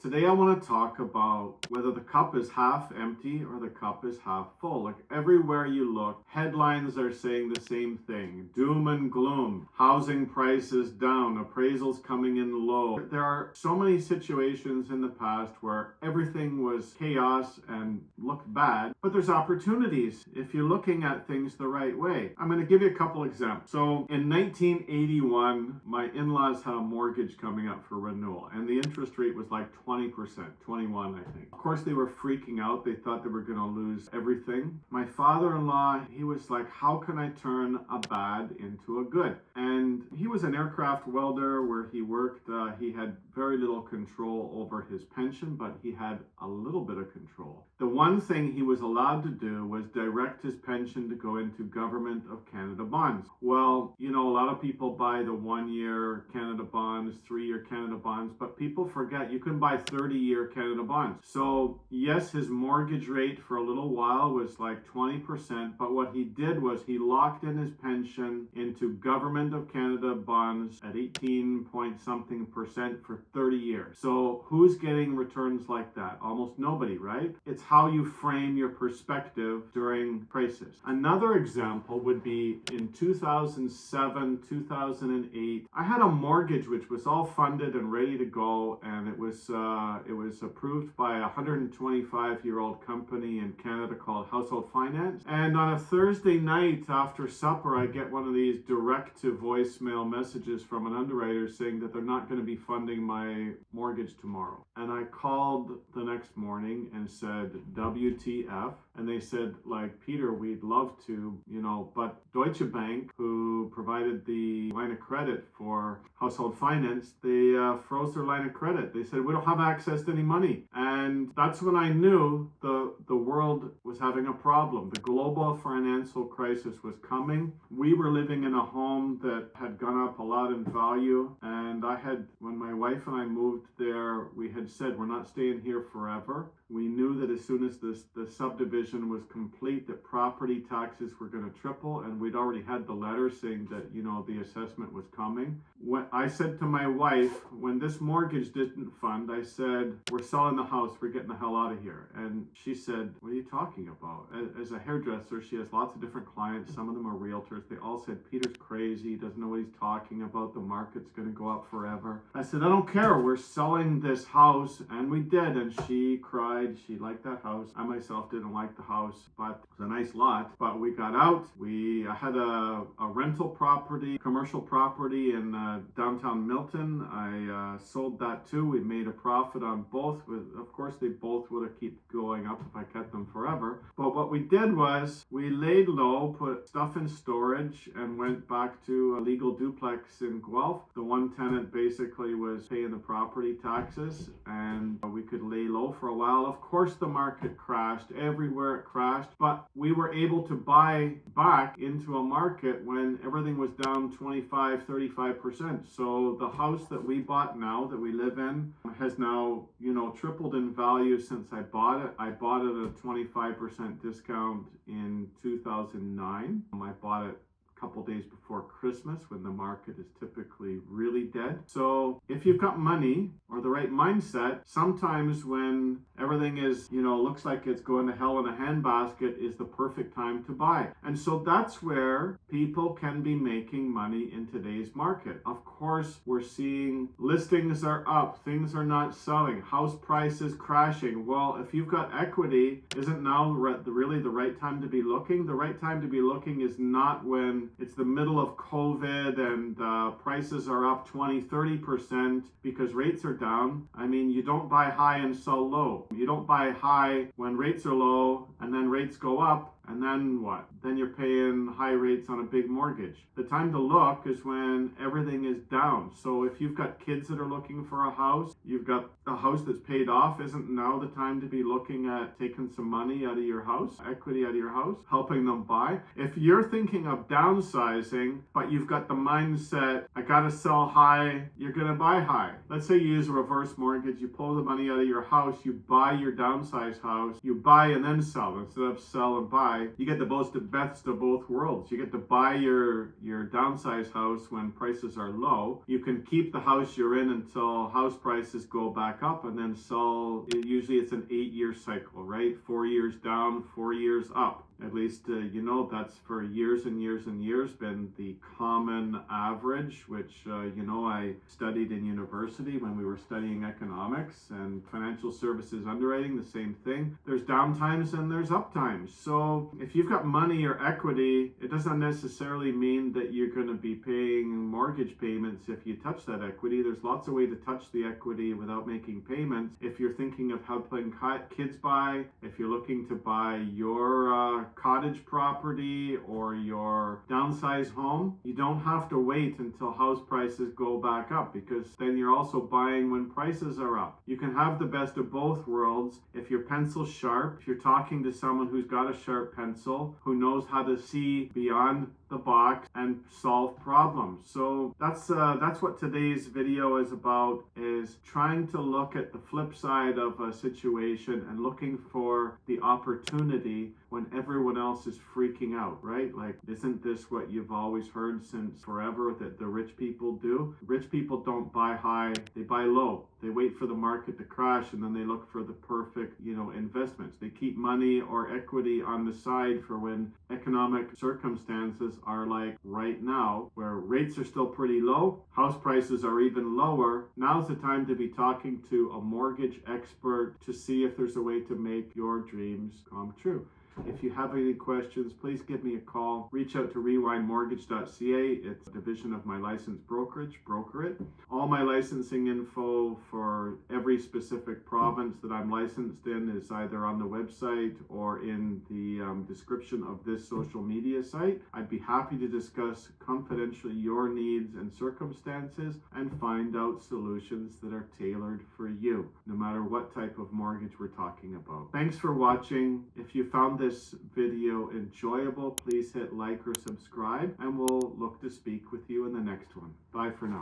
Today I want to talk about whether the cup is half empty or the cup is half full. Like everywhere you look, headlines are saying the same thing. Doom and gloom, housing prices down, appraisals coming in low. There are so many situations in the past where everything was chaos and looked bad, but there's opportunities if you're looking at things the right way. I'm going to give you a couple examples. So in 1981, my in-laws had a mortgage coming up for renewal and the interest rate was like 20%, 21, I think. Of course, they were freaking out. They thought they were going to lose everything. My father-in-law, he was like, how can I turn a bad into a good? And he was an aircraft welder where he worked. He had very little control over his pension, but he had a little bit of control. The one thing he was allowed to do was direct his pension to go into Government of Canada bonds. Well, you know, a lot of people buy the 1-year Canada bonds, 3-year Canada bonds, but people forget you can buy 30-year Canada bonds. So yes, his mortgage rate for a little while was like 20%, but what he did was he locked in his pension into Government of Canada bonds at 18 point something percent for 30 years. So who's getting returns like that? Almost nobody, right? It's how you frame your perspective during crisis. Another example would be in 2007, 2008, I had a mortgage which was all funded and ready to go, and it was approved by a 125-year-old company in Canada called Household Finance. And on a Thursday night after supper, I get one of these direct-to-voicemail messages from an underwriter saying that they're not going to be funding my mortgage tomorrow. And I called the next morning and said, WTF? And they said, like, Peter, we'd love to, but Deutsche Bank, who provided the line of credit for Household Finance, they froze their line of credit. They said, we don't have access to any money. And that's when I knew the world was having a problem. The global financial crisis was coming. We were living in a home that had gone up a lot in value. And when my wife and I moved there, we had said, we're not staying here forever. We knew that as soon as the subdivision was complete, that property taxes were going to triple, and we'd already had the letter saying that, the assessment was coming. When I said to my wife, when this mortgage didn't fund, I said, we're selling the house, we're getting the hell out of here. And she said, what are you talking about? As a hairdresser, she has lots of different clients. Some of them are realtors. They all said, Peter's crazy, he doesn't know what he's talking about, the market's going to go up forever. I said, I don't care, we're selling this house, and we did. And she cried. She liked that house. I myself didn't like the house, but it was a nice lot. But we got out. I had a rental property, commercial property in downtown Milton. I sold that too. We made a profit on both. Of course, they both would have kept going up if I kept them forever. But what we did was we laid low, put stuff in storage, and went back to a legal duplex in Guelph. The one tenant basically was paying the property taxes, and we could lay low for a while. Of course, the market crashed. Everywhere it crashed, but we were able to buy back into a market when everything was down 25, 35%. So the house that we bought now, that we live in, has now, tripled in value since I bought it. I bought it at a 25% discount in 2009. I bought it couple days before Christmas when the market is typically really dead. So if you've got money or the right mindset, sometimes when everything is, looks like it's going to hell in a handbasket is the perfect time to buy. And so that's where people can be making money in today's market. Of course, we're seeing listings are up, things are not selling, house prices crashing. Well, if you've got equity, isn't now really the right time to be looking? The right time to be looking is not when it's the middle of COVID and prices are up 20, 30% because rates are down. I mean, you don't buy high and sell low. You don't buy high when rates are low and then rates go up. And then what? Then you're paying high rates on a big mortgage. The time to look is when everything is down. So if you've got kids that are looking for a house, you've got a house that's paid off, isn't now the time to be looking at taking some money out of your house, equity out of your house, helping them buy? If you're thinking of downsizing, but you've got the mindset, I gotta sell high, you're gonna buy high. Let's say you use a reverse mortgage, you pull the money out of your house, you buy your downsized house, you buy and then sell instead of sell and buy. buy, you get the best of both worlds. You get to buy your downsized house when prices are low. You can keep the house you're in until house prices go back up, and then sell. Usually it's an 8-year cycle, right? 4 years down, 4 years up. At least, that's for years and years and years been the common average, which, I studied in university when we were studying economics and financial services underwriting, the same thing. There's downtimes and there's uptimes. So if you've got money or equity, it doesn't necessarily mean that you're going to be paying mortgage payments if you touch that equity. There's lots of ways to touch the equity without making payments. If you're thinking of helping kids buy, if you're looking to buy your cottage property or your downsized home, you don't have to wait until house prices go back up, because then you're also buying when prices are up. You can have the best of both worlds if your pencil's sharp, if you're talking to someone who's got a sharp pencil, who knows how to see beyond the box and solve problems. So that's what today's video is about, is trying to look at the flip side of a situation and looking for the opportunity when everyone else is freaking out, right? Like, isn't this what you've always heard since forever that the rich people do? Rich people don't buy high, they buy low. They wait for the market to crash, and then they look for the perfect, investments. They keep money or equity on the side for when economic circumstances are like right now, where rates are still pretty low, house prices are even lower. Now's the time to be talking to a mortgage expert to see if there's a way to make your dreams come true. If you have any questions, please give me a call. Reach out to rewindmortgage.ca. It's a division of my licensed brokerage, Broker It. All my licensing info for every specific province that I'm licensed in is either on the website or in the description of this social media site. I'd be happy to discuss confidentially your needs and circumstances and find out solutions that are tailored for you, no matter what type of mortgage we're talking about. Thanks for watching. If you found this video enjoyable, please hit like or subscribe, and we'll look to speak with you in the next one. Bye for now.